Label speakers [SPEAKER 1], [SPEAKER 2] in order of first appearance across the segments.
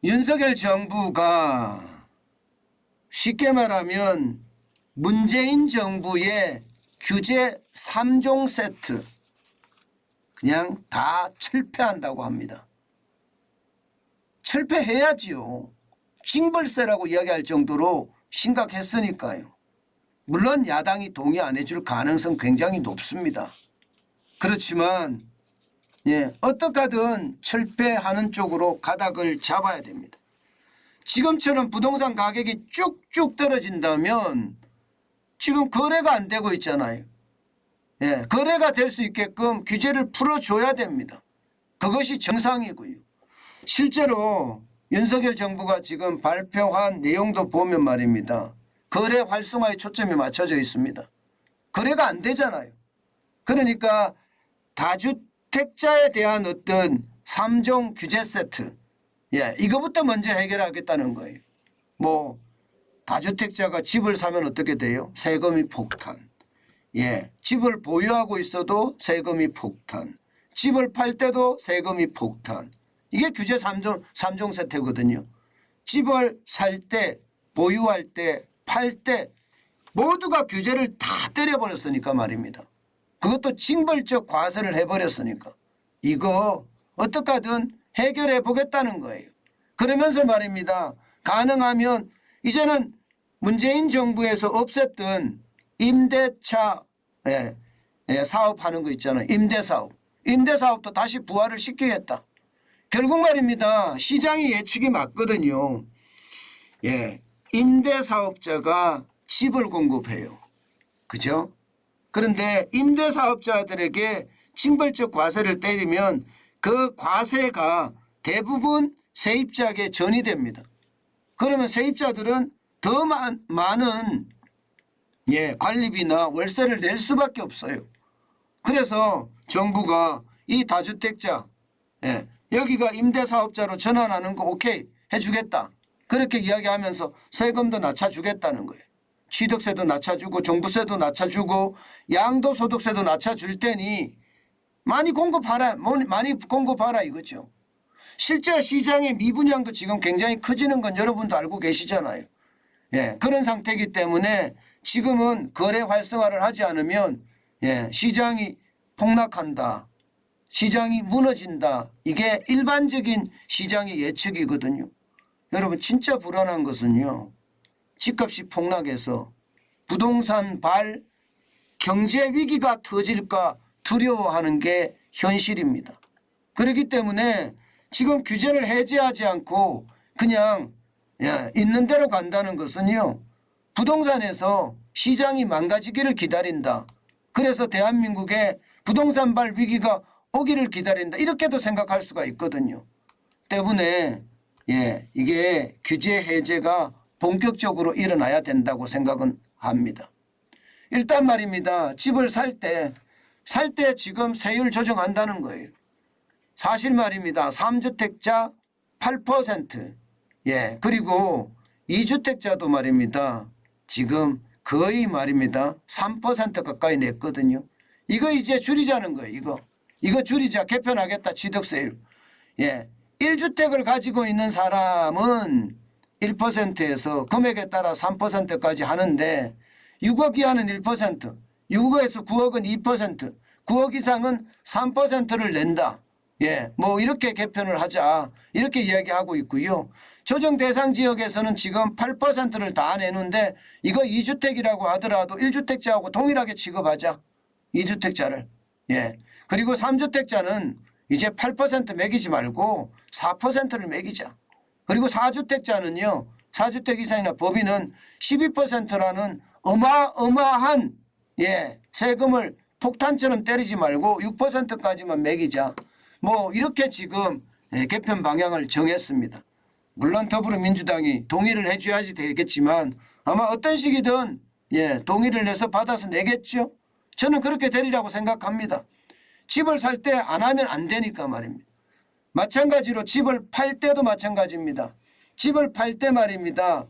[SPEAKER 1] 윤석열 정부가 쉽게 말하면 문재인 정부의 규제 3종 세트 그냥 다 철폐한다고 합니다. 철폐해야지요. 징벌세라고 이야기할 정도로 심각했으니까요. 물론 야당이 동의 안 해줄 가능성 굉장히 높습니다. 그렇지만 어떻게든 철폐하는 쪽으로 가닥을 잡아야 됩니다. 지금처럼 부동산 가격이 쭉쭉 떨어진다면 지금 거래가 안 되고 있잖아요. 거래가 될 수 있게끔 규제를 풀어줘야 됩니다. 그것이 정상이고요. 실제로 윤석열 정부가 지금 발표한 내용도 보면 말입니다. 거래 활성화에 초점이 맞춰져 있습니다. 거래가 안 되잖아요. 그러니까 다주택자에 대한 어떤 3종 규제 세트 이거부터 먼저 해결하겠다는 거예요. 뭐 다주택자가 집을 사면 어떻게 돼요? 세금이 폭탄. 집을 보유하고 있어도 세금이 폭탄. 집을 팔 때도 세금이 폭탄. 이게 규제 3종 세트거든요. 집을 살 때, 보유할 때, 팔 때 모두가 규제를 다 때려버렸으니까 말입니다. 그것도 징벌적 과세를 해버렸으니까 이거 어떻게든 해결해 보겠다는 거예요. 그러면서 말입니다. 가능하면 이제는 문재인 정부에서 없앴던 임대차 사업하는 거 있잖아요. 임대사업. 임대사업도 다시 부활을 시키겠다. 결국 말입니다. 시장의 예측이 맞거든요. 임대사업자가 집을 공급해요. 그죠? 그런데 임대사업자들에게 징벌적 과세를 때리면 그 과세가 대부분 세입자에게 전이됩니다. 그러면 세입자들은 더 많은 관리비나 월세를 낼 수밖에 없어요. 그래서 정부가 이 다주택자 여기가 임대사업자로 전환하는 거 오케이 해주겠다. 그렇게 이야기하면서 세금도 낮춰주겠다는 거예요. 취득세도 낮춰주고 종부세도 낮춰주고 양도소득세도 낮춰줄 테니 많이 공급하라. 많이 공급하라 이거죠. 실제 시장의 미분양도 지금 굉장히 커지는 건 여러분도 알고 계시잖아요. 그런 상태이기 때문에 지금은 거래 활성화를 하지 않으면 시장이 폭락한다. 시장이 무너진다. 이게 일반적인 시장의 예측이거든요. 여러분 진짜 불안한 것은요. 집값이 폭락해서 부동산 발 경제 위기가 터질까 두려워하는 게 현실입니다. 그렇기 때문에 지금 규제를 해제하지 않고 그냥 있는 대로 간다는 것은요. 부동산에서 시장이 망가지기를 기다린다. 그래서 대한민국의 부동산발 위기가 오기를 기다린다. 이렇게도 생각할 수가 있거든요. 때문에 이게 규제 해제가 본격적으로 일어나야 된다고 생각은 합니다. 일단 말입니다. 집을 살 때 지금 세율 조정한다는 거예요. 사실 말입니다. 3주택자 8%. 그리고 2주택자도 말입니다. 지금 거의 말입니다. 3% 가까이 냈거든요. 이거 이제 줄이자는 거예요. 이거 줄이자. 개편하겠다. 취득세율. 1주택을 가지고 있는 사람은 1%에서 금액에 따라 3%까지 하는데 6억 이하는 1%, 6억에서 9억은 2%, 9억 이상은 3%를 낸다. 뭐 이렇게 개편을 하자. 이렇게 이야기하고 있고요. 조정 대상 지역에서는 지금 8%를 다 내는데 이거 2주택이라고 하더라도 1주택자하고 동일하게 취급하자. 2주택자를. 그리고 3주택자는 이제 8% 매기지 말고 4%를 매기자. 그리고 4주택자는요. 4주택 이상이나 법인은 12%라는 어마어마한 세금을 폭탄처럼 때리지 말고 6%까지만 매기자. 뭐 이렇게 지금 개편 방향을 정했습니다. 물론 더불어민주당이 동의를 해줘야지 되겠지만 아마 어떤 식이든 동의를 해서 받아서 내겠죠. 저는 그렇게 되리라고 생각합니다. 집을 살 때 안 하면 안 되니까 말입니다. 마찬가지로 집을 팔 때도 마찬가지입니다. 집을 팔 때 말입니다.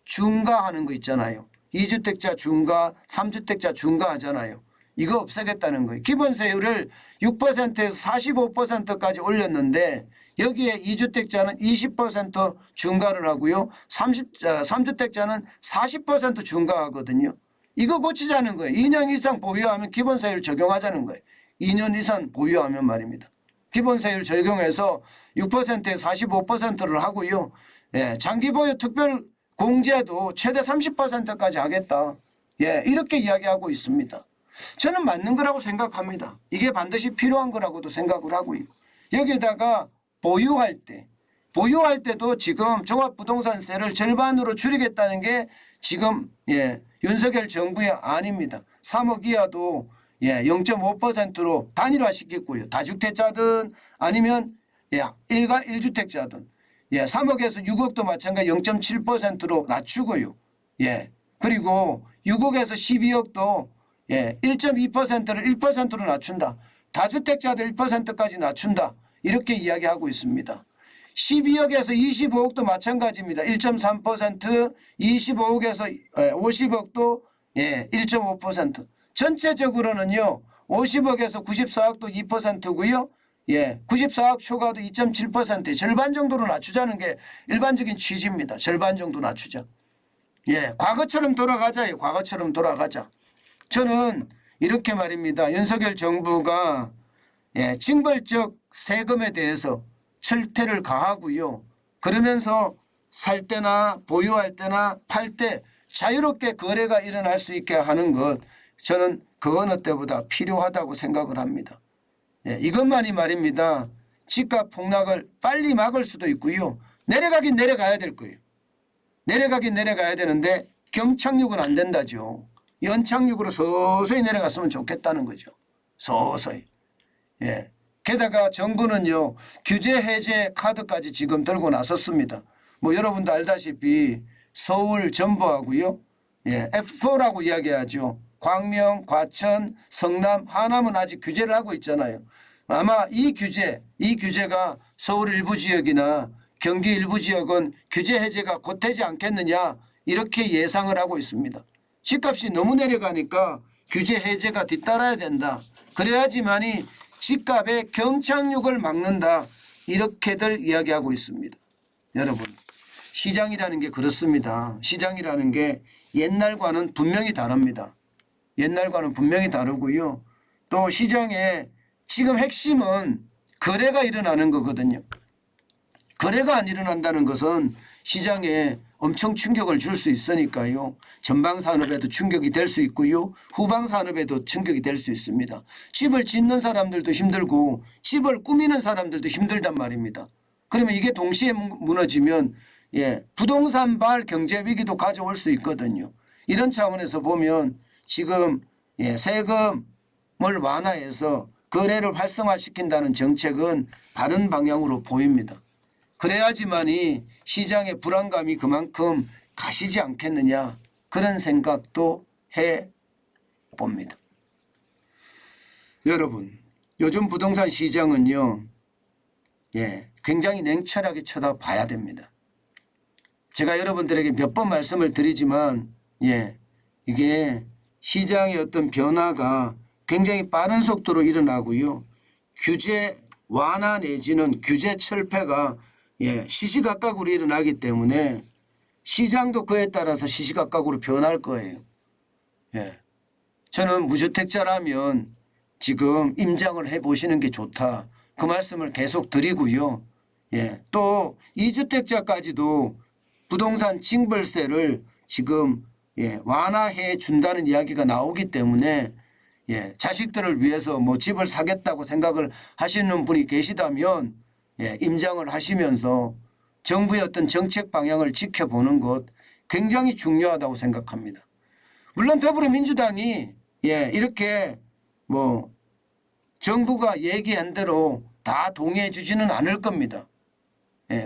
[SPEAKER 1] 중과하는 거 있잖아요. 2주택자 중과 3주택자 중과하잖아요. 이거 없애겠다는 거예요. 기본세율을 6%에서 45%까지 올렸는데 여기에 2주택자는 20% 중과를 하고요. 3주택자는 40% 중과하거든요. 이거 고치자는 거예요. 2년 이상 보유하면 기본세율 적용하자는 거예요. 2년 이상 보유하면 말입니다. 기본세율 적용해서 6%에 45%를 하고요. 예, 장기 보유 특별 공제도 최대 30%까지 하겠다. 예, 이렇게 이야기하고 있습니다. 저는 맞는 거라고 생각합니다. 이게 반드시 필요한 거라고도 생각을 하고요. 여기에다가 보유할 때도 지금 종합부동산세를 절반으로 줄이겠다는 게 지금 윤석열 정부의 안입니다. 3억 이하도 0.5%로 단일화시키고요. 다주택자든 아니면 1주택자든 3억에서 6억도 마찬가지 0.7%로 낮추고요. 그리고 6억에서 12억도 1.2%를 1%로 낮춘다. 다주택자들 1%까지 낮춘다. 이렇게 이야기하고 있습니다. 12억에서 25억도 마찬가지입니다. 1.3%, 25억에서 50억도 1.5%. 전체적으로는요. 50억에서 94억도 2%고요. 94억 초과도 2.7%, 절반 정도로 낮추자는 게 일반적인 취지입니다. 절반 정도 낮추자. 과거처럼 돌아가자요. 과거처럼 돌아가자. 저는 이렇게 말입니다. 윤석열 정부가 징벌적 세금에 대해서 철퇴를 가하고요. 그러면서 살 때나 보유할 때나 팔 때 자유롭게 거래가 일어날 수 있게 하는 것, 저는 그 어느 때보다 필요하다고 생각을 합니다. 이것만이 말입니다. 집값 폭락을 빨리 막을 수도 있고요. 내려가긴 내려가야 될 거예요. 내려가긴 내려가야 되는데 경착륙은 안 된다죠. 연착륙으로 서서히 내려갔으면 좋겠다는 거죠. 서서히. 게다가 정부는요. 규제 해제 카드까지 지금 들고 나섰습니다. 여러분도 알다시피 서울 전부하고요. F4라고 이야기하죠. 광명, 과천, 성남, 하남은 아직 규제를 하고 있잖아요. 아마 이 규제가 서울 일부 지역이나 경기 일부 지역은 규제 해제가 곧 되지 않겠느냐 이렇게 예상을 하고 있습니다. 집값이 너무 내려가니까 규제 해제가 뒤따라야 된다. 그래야지만이 집값의 경착륙을 막는다. 이렇게들 이야기하고 있습니다. 여러분, 시장이라는 게 그렇습니다. 시장이라는 게 옛날과는 분명히 다릅니다. 옛날과는 분명히 다르고요. 또 시장의 지금 핵심은 거래가 일어나는 거거든요. 거래가 안 일어난다는 것은 시장에 엄청 충격을 줄 수 있으니까요. 전방 산업에도 충격이 될 수 있고요. 후방 산업에도 충격이 될 수 있습니다. 집을 짓는 사람들도 힘들고 집을 꾸미는 사람들도 힘들단 말입니다. 그러면 이게 동시에 무너지면 부동산발 경제 위기도 가져올 수 있거든요. 이런 차원에서 보면 지금 세금을 완화해서 거래를 활성화시킨다는 정책은 바른 방향으로 보입니다. 그래야지만이 시장의 불안감이 그만큼 가시지 않겠느냐 그런 생각도 해봅니다. 여러분, 요즘 부동산 시장은요. 굉장히 냉철하게 쳐다봐야 됩니다. 제가 여러분들에게 몇 번 말씀을 드리지만 이게 시장의 어떤 변화가 굉장히 빠른 속도로 일어나고요. 규제 완화 내지는 규제 철폐가 시시각각으로 일어나기 때문에 시장도 그에 따라서 시시각각으로 변할 거예요. 저는 무주택자라면 지금 임장을 해보시는 게 좋다. 그 말씀을 계속 드리고요. 또 2주택자까지도 부동산 징벌세를 지금 완화해 준다는 이야기가 나오기 때문에 자식들을 위해서 집을 사겠다고 생각을 하시는 분이 계시다면 임장을 하시면서 정부의 어떤 정책 방향을 지켜보는 것 굉장히 중요하다고 생각합니다. 물론 더불어민주당이 이렇게 정부가 얘기한 대로 다 동의해 주지는 않을 겁니다.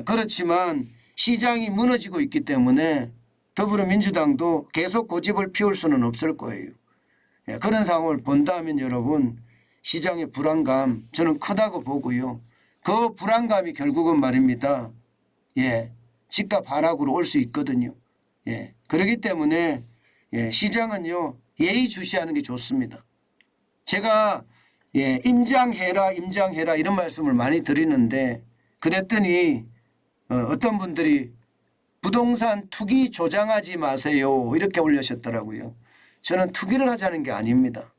[SPEAKER 1] 그렇지만 시장이 무너지고 있기 때문에 더불어민주당도 계속 고집을 피울 수는 없을 거예요. 그런 상황을 본다면 여러분 시장의 불안감 저는 크다고 보고요. 그 불안감이 결국은 말입니다. 집값 하락으로 올 수 있거든요. 그렇기 때문에 시장은요 예의주시하는 게 좋습니다. 제가 임장해라 임장해라 이런 말씀을 많이 드리는데 그랬더니 어떤 분들이 부동산 투기 조장하지 마세요 이렇게 올려셨더라고요. 저는 투기를 하자는 게 아닙니다.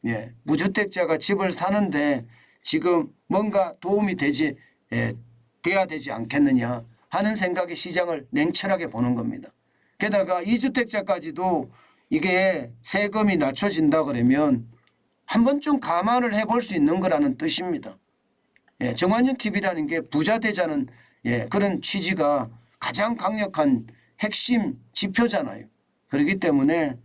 [SPEAKER 1] 예, 무주택자가 집을 사는데 지금 뭔가 도움이 돼야 되지 않겠느냐 하는 생각에 시장을 냉철하게 보는 겁니다. 게다가 2주택자까지도 이게 세금이 낮춰진다 그러면 한 번쯤 감안을 해볼 수 있는 거라는 뜻입니다. 예, 정관용 TV라는 게 부자 되자는 그런 취지가 가장 강력한 핵심 지표잖아요. 그렇기 때문에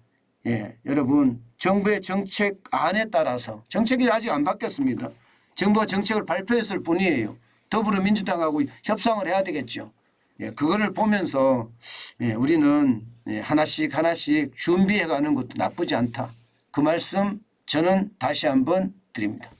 [SPEAKER 1] 여러분 정부의 정책안에 따라서 정책이 아직 안 바뀌었습니다. 정부가 정책을 발표했을 뿐이에요. 더불어민주당하고 협상을 해야 되겠죠. 그거를 보면서 우리는 하나씩 준비해 가는 것도 나쁘지 않다. 그 말씀 저는 다시 한번 드립니다.